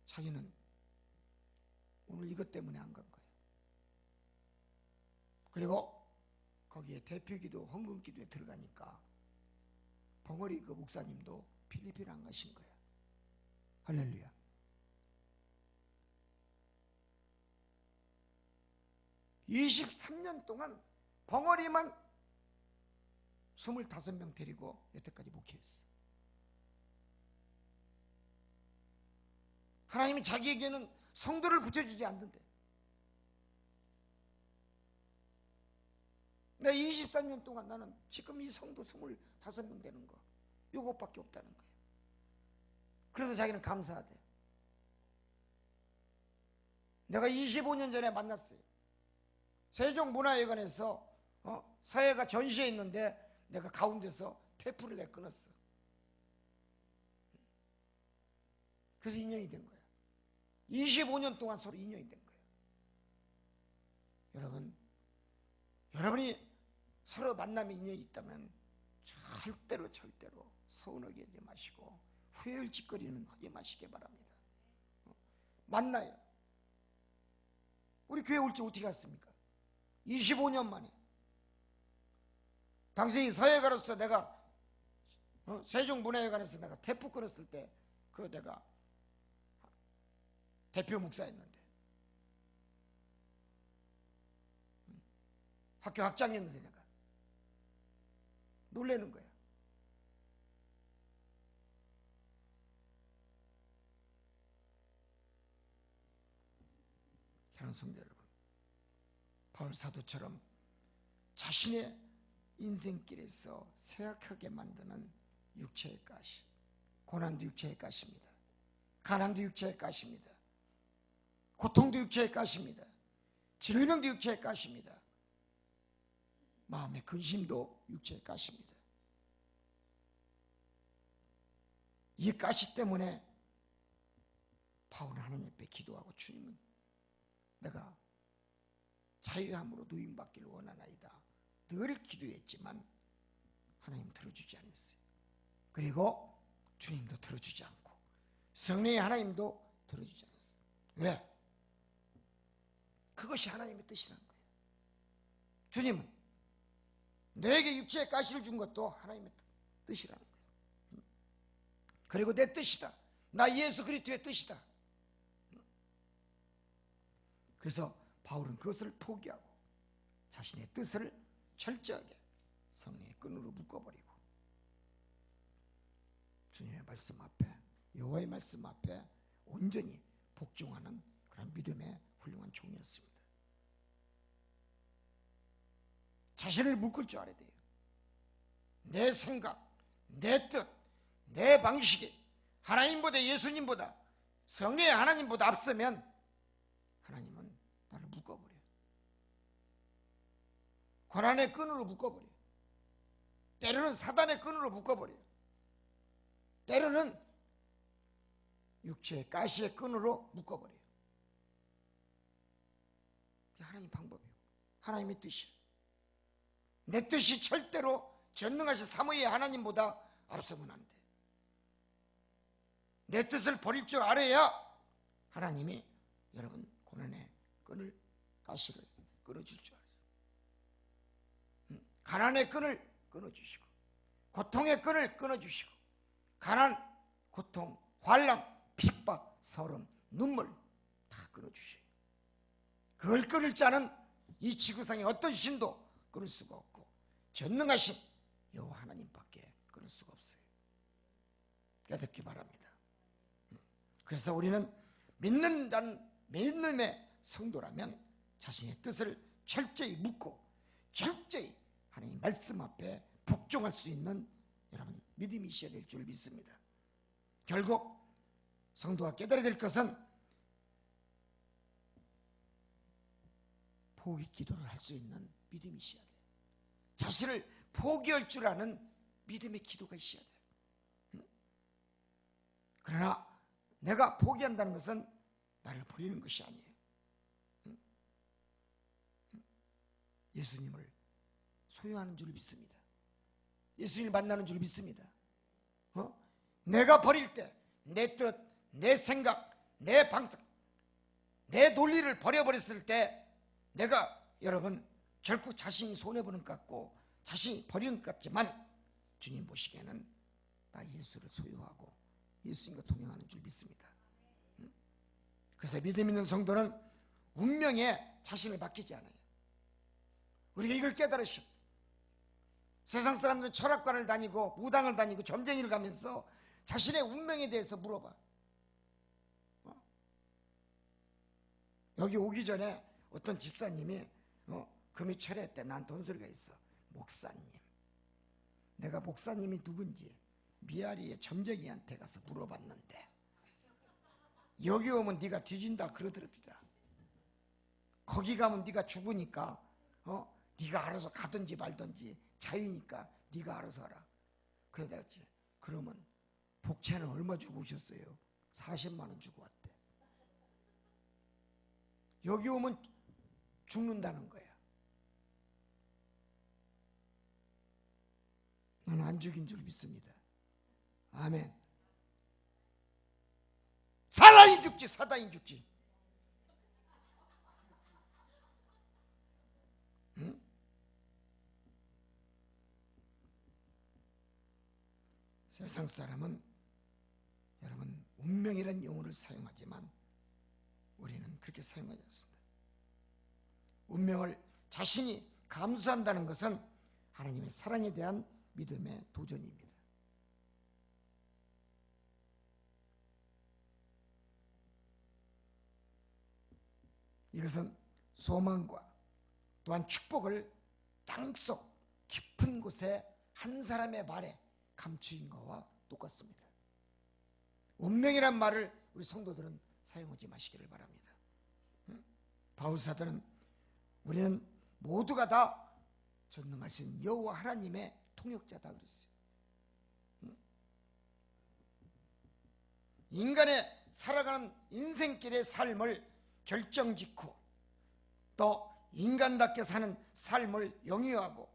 자기는 오늘 이것 때문에 안 간 거예요. 그리고 거기에 대표기도 헌금기도에 들어가니까 벙어리 그 목사님도 필리핀 안 가신 거예요. 할렐루야. (23년) 동안 벙어리만 25명 데리고 여태까지 목회했어. 하나님이 자기에게는 성도를 붙여주지 않는데 내가 23년 동안 나는 지금 이 성도 25명 되는 거 요것밖에 없다는 거예요. 그래도 자기는 감사하대. 내가 25년 전에 만났어요. 세종문화회관에서 서해가 전시회 있는데 내가 가운데서 테이프를 내가 끊었어. 그래서 인연이 된 거야. 25년 동안 서로 인연이 된 거예요. 여러분이 서로 만남에 인연이 있다면 절대로 서운하게 하지 마시고 후회할 짓거리는 하지 마시기 바랍니다. 만나요. 우리 교회 올 때 어떻게 갔습니까? 25년 만에. 당신이 서해가로서 내가 세종문화회관에서 내가 테이프 끊었을 때 그 내가 대표 목사였는데 학교 학장이었는데 내가 놀라는 거야. 사랑하는 성도 여러분, 바울 사도처럼 자신의 인생길에서 쇠약하게 만드는 육체의 가시. 고난도 육체의 가시입니다. 가난도 육체의 가시입니다. 고통도 육체의 가시입니다. 질병도 육체의 가시입니다. 마음의 근심도 육체의 가시입니다. 이 가시 때문에 바울은 하나님 앞에 기도하고, 주님은 내가 자유함으로 노임받기를 원하나이다 늘 기도했지만 하나님 들어주지 않았어요. 그리고 주님도 들어주지 않고 성령의 하나님도 들어주지 않았어요. 왜? 그것이 하나님의 뜻이라는 거예요. 주님은 너에게 육체의 가시를 준 것도 하나님의 뜻이라는 거예요. 그리고 내 뜻이다, 나 예수 그리스도의 뜻이다. 그래서 바울은 그것을 포기하고 자신의 뜻을 철저하게 성령의 끈으로 묶어버리고 주님의 말씀 앞에, 여호와의 말씀 앞에 온전히 복종하는 그런 믿음의 훌륭한 종이었습니다. 자신을 묶을 줄 알아야 돼요. 내 생각, 내 뜻, 내 방식이 하나님보다, 예수님보다, 성령의 하나님보다 앞서면 하나님은 나를 묶어버려요. 고난의 끈으로 묶어버려요. 때로는 사단의 끈으로 묶어버려요. 때로는 육체의 가시의 끈으로 묶어버려요. 하나님 방법이에요. 하나님의 뜻이에요. 내 뜻이 절대로 전능하신 삼위의 하나님보다 앞서면 안 돼. 내 뜻을 버릴 줄 알아야 하나님이 여러분 고난의 끈을, 가시를 끊어줄 줄 알아요. 가난의 끈을 끊어주시고 고통의 끈을 끊어주시고 가난, 고통, 환난, 핍박, 서름, 눈물 다 끊어주셔요. 그걸 끊을 자는 이 지구상의 어떤 신도 끊을 수가 없고 전능하신 여호와 하나님밖에 끊을 수가 없어요. 깨닫기 바랍니다. 그래서 우리는 믿는다는 믿음의 성도라면 자신의 뜻을 철저히 묻고 철저히 하나님 말씀 앞에 복종할 수 있는 여러분 믿음이 있어야 될 줄 믿습니다. 결국 성도가 깨달아야 될 것은 포기 기도를 할 수 있는 믿음이 있어야 돼요. 자신을 포기할 줄 아는 믿음의 기도가 있어야 돼요. 그러나 내가 포기한다는 것은 나를 버리는 것이 아니에요. 예수님을 소유하는 줄 믿습니다. 예수님을 만나는 줄 믿습니다. 내가 버릴 때 내 뜻, 내 생각, 내 방식, 내 논리를 버려버렸을 때 내가 여러분 결국 자신이 손해보는 것 같고 자신이 버리는 것 같지만 주님 보시기에는 나 예수를 소유하고 예수님과 동행하는 줄 믿습니다. 그래서 믿음 있는 성도는 운명에 자신을 맡기지 않아요. 우리가 이걸 깨달으시오. 세상 사람들은 철학관을 다니고 무당을 다니고 점쟁이를 가면서 자신의 운명에 대해서 물어봐. 여기 오기 전에 어떤 집사님이 금이 철회 때 나한테 온 소리가 있어. 목사님, 내가 목사님이 누군지 미아리의 점쟁이한테 가서 물어봤는데 여기 오면 네가 뒤진다 그러더랍니다. 거기 가면 네가 죽으니까 네가 알아서 가든지 말든지 자유니까 네가 알아서 하라. 그러다 했지. 그러면 복채는 얼마 주고 오셨어요? 40만 원 주고 왔대. 여기 오면 죽는다는 거야. 나는 안 죽인 줄 믿습니다. 아멘. 사단이 죽지, 사단이 죽지. 응? 세상 사람은 여러분 운명이라는 용어를 사용하지만 우리는 그렇게 사용하지 않습니다. 운명을 자신이 감수한다는 것은 하나님의 사랑에 대한 믿음의 도전입니다. 이것은 소망과 또한 축복을 땅속 깊은 곳에 한 사람의 말에 감추인 것과 똑같습니다. 운명이란 말을 우리 성도들은 사용하지 마시기를 바랍니다. 바울사도는 우리는 모두가 다 전능하신 여호와 하나님의 통역자다 그랬어요. 인간의 살아가는 인생길의 삶을 결정짓고 또 인간답게 사는 삶을 영위하고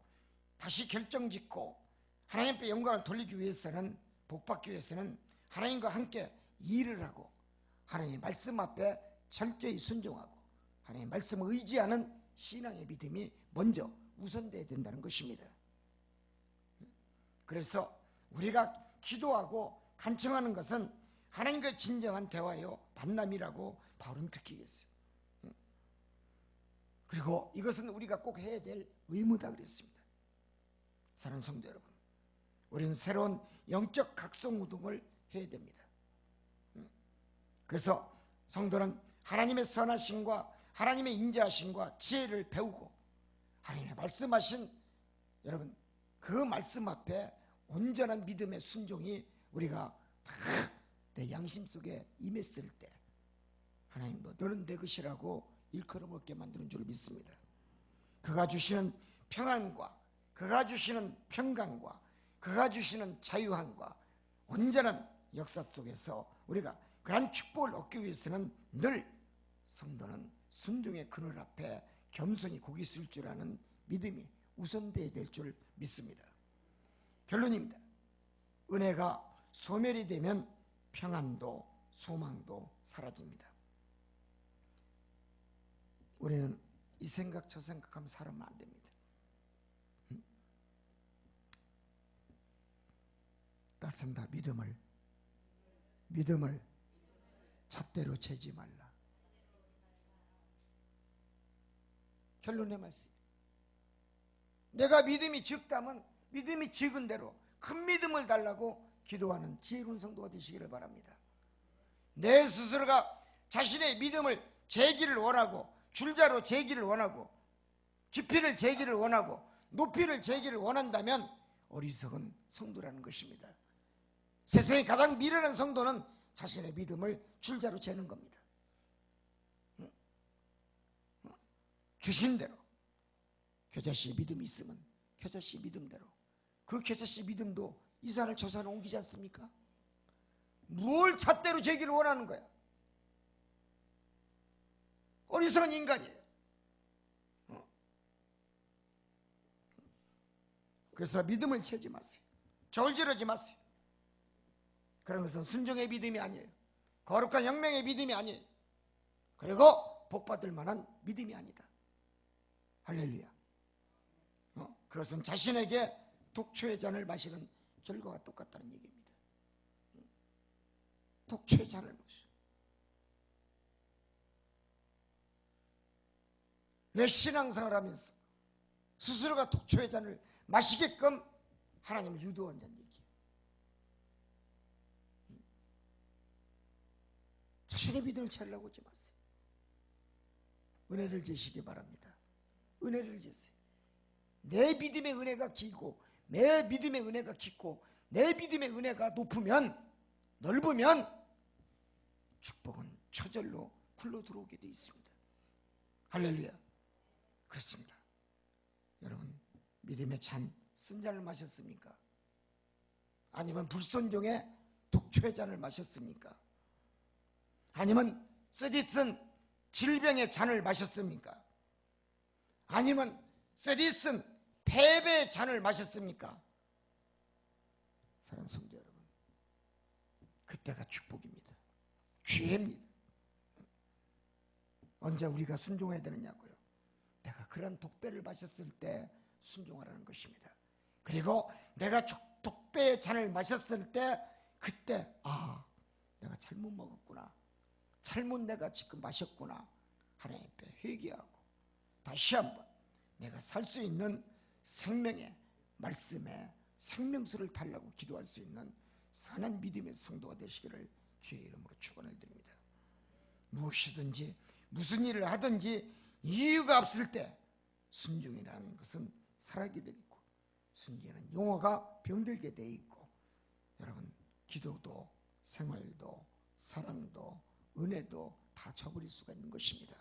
다시 결정짓고 하나님 앞에 영광을 돌리기 위해서는, 복받기 위해서는 하나님과 함께 일을 하고 하나님의 말씀 앞에 철저히 순종하고 하나님의 말씀을 의지하는 신앙의 믿음이 먼저 우선돼야 된다는 것입니다. 그래서 우리가 기도하고 간청하는 것은 하나님과 진정한 대화요 만남이라고 바울은 그렇게 얘기했어요. 그리고 이것은 우리가 꼭 해야 될 의무다 그랬습니다. 사랑하는 성도 여러분, 우리는 새로운 영적 각성운동을 해야 됩니다. 그래서 성도는 하나님의 선하심과 하나님의 인자하심과 지혜를 배우고 하나님의 말씀하신, 여러분, 그 말씀 앞에 온전한 믿음의 순종이 우리가 다 내 양심 속에 임했을 때 하나님도 너는 내 것이라고 일컬음 얻게 만드는 줄 믿습니다. 그가 주시는 평안과 그가 주시는 평강과 그가 주시는 자유함과 온전한 역사 속에서 우리가 그런 축복을 얻기 위해서는 늘 성도는 순종의 그늘 앞에 겸손히 고개 쓸 줄 아는 믿음이 우선되어야 될 줄 믿습니다. 결론입니다. 은혜가 소멸이 되면 평안도 소망도 사라집니다. 우리는 이 생각 저 생각하면 살아면 안 됩니다. 따뜻합니다. 믿음을 잣대로 재지 말라. 결론의 말씀. 내가 믿음이 적다면 믿음이 적은 대로 큰 믿음을 달라고 기도하는 지혜로운 성도가 되시기를 바랍니다. 내 스스로가 자신의 믿음을 재기를 원하고 줄자로 재기를 원하고 깊이를 재기를 원하고 높이를 재기를 원한다면 어리석은 성도라는 것입니다. 세상에 가장 미련한 성도는 자신의 믿음을 줄자로 재는 겁니다. 주신 대로 겨자씨의 믿음이 있으면 겨자씨 믿음대로, 그 겨자씨 믿음도 이 산을 저 산을 옮기지 않습니까? 뭘 잣대로 재기를 원하는 거야? 어리석은 인간이에요. 그래서 믿음을 채지 마세요. 저울질하지 마세요. 그런 것은 순종의 믿음이 아니에요. 거룩한 영명의 믿음이 아니에요. 그리고 복받을 만한 믿음이 아니다. 할렐루야. 그것은 자신에게 독초의 잔을 마시는 결과가 똑같다는 얘기입니다. 독초의 잔을 마셔. 왜 신앙생활을 하면서 스스로가 독초의 잔을 마시게끔 하나님을 유도한다는 얘기예요. 자신의 믿음을 채우려고 하지 마세요. 은혜를 제시기 바랍니다. 은혜를 제세요. 내 믿음의 은혜가 길고 내 믿음의 은혜가 깊고 내 믿음의 은혜가 높으면, 넓으면 축복은 저절로 굴러 들어오게 되어 있습니다. 할렐루야. 그렇습니다. 여러분, 믿음의 잔, 쓴 잔을 마셨습니까? 아니면 불순종의 독초의 잔을 마셨습니까? 아니면 쓰디쓴 질병의 잔을 마셨습니까? 아니면 쓰디쓴 패배의 잔을 마셨습니까? 사랑하는 성도 여러분, 그때가 축복입니다. 기회입니다. 언제 우리가 순종해야 되느냐고요? 내가 그런 독배를 마셨을 때 순종하라는 것입니다. 그리고 내가 독배의 잔을 마셨을 때 그때 내가 잘못 먹었구나, 잘못 내가 지금 마셨구나, 하나님 앞에 회개하고 다시 한번 내가 살 수 있는 생명의 말씀에 생명수를 달라고 기도할 수 있는 선한 믿음의 성도가 되시기를 주의 이름으로 축원을 드립니다. 무엇이든지 무슨 일을 하든지 이유가 없을 때 순종이라는 것은 살아있게 되겠고, 순기에는 용어가 병들게 돼 있고, 여러분 기도도 생활도 사랑도 은혜도 다 저버릴 수가 있는 것입니다.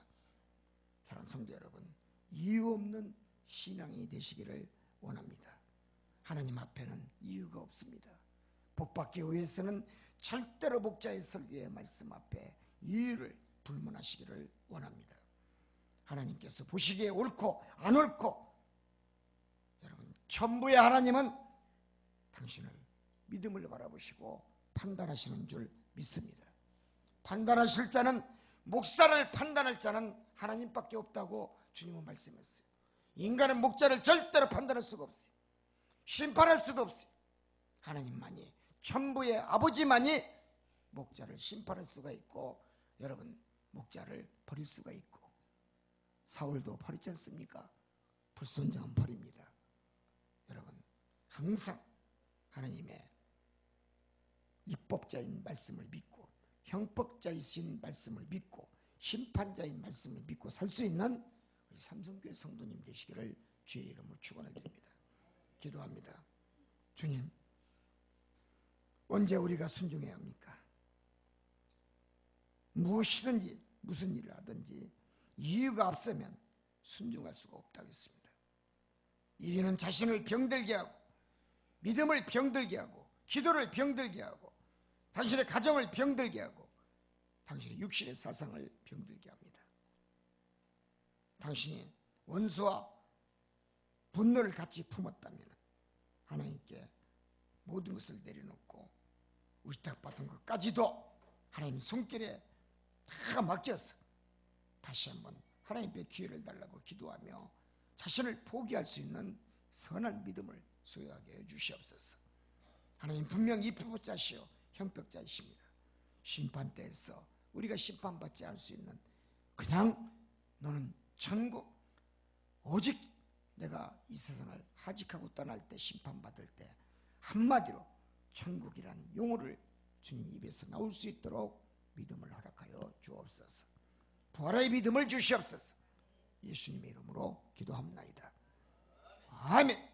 사랑하는 성도 여러분, 이유 없는 신앙이 되시기를 원합니다. 하나님 앞에는 이유가 없습니다. 복받기 위해서는 절대로 목자의 설교의 말씀 앞에 이유를 불문하시기를 원합니다. 하나님께서 보시기에 옳고 안 옳고, 여러분 전부의 하나님은 당신을 믿음을 바라보시고 판단하시는 줄 믿습니다. 판단하실 자는, 목사를 판단할 자는 하나님밖에 없다고 주님은 말씀했어요. 인간은 목자를 절대로 판단할 수가 없어요. 심판할 수도 없어요. 하나님만이, 천부의 아버지만이 목자를 심판할 수가 있고, 여러분 목자를 버릴 수가 있고, 사울도 버리지 않습니까? 불순종은 버립니다. 여러분 항상 하나님의 입법자인 말씀을 믿고, 형법자이신 말씀을 믿고, 심판자인 말씀을 믿고 살 수 있는 우리 삼성교회 성도님 되시기를 주의 이름으로 축원드립니다. 기도합니다. 주님, 언제 우리가 순종해야 합니까? 무엇이든지 무슨 일을 하든지 이유가 앞서면 순종할 수가 없다고 했습니다. 이유는 자신을 병들게 하고, 믿음을 병들게 하고, 기도를 병들게 하고, 당신의 가정을 병들게 하고, 당신의 육신의 사상을 병들게 합니다. 당신이 원수와 분노를 같이 품었다면 하나님께 모든 것을 내려놓고 위탁받은 것까지도 하나님 손길에 다 맡겨서 다시 한번 하나님께 기회를 달라고 기도하며 자신을 포기할 수 있는 선한 믿음을 소유하게 해주시옵소서. 하나님 분명 입법자시오 형법자이십니다. 심판대에서 우리가 심판받지 않을 수 있는, 그냥 너는 천국, 오직 내가 이 세상을 하직하고 떠날 때, 심판받을 때 한마디로 천국이란 용어를 주님 입에서 나올 수 있도록 믿음을 허락하여 주옵소서. 부활의 믿음을 주시옵소서. 예수님의 이름으로 기도합나이다. 아멘.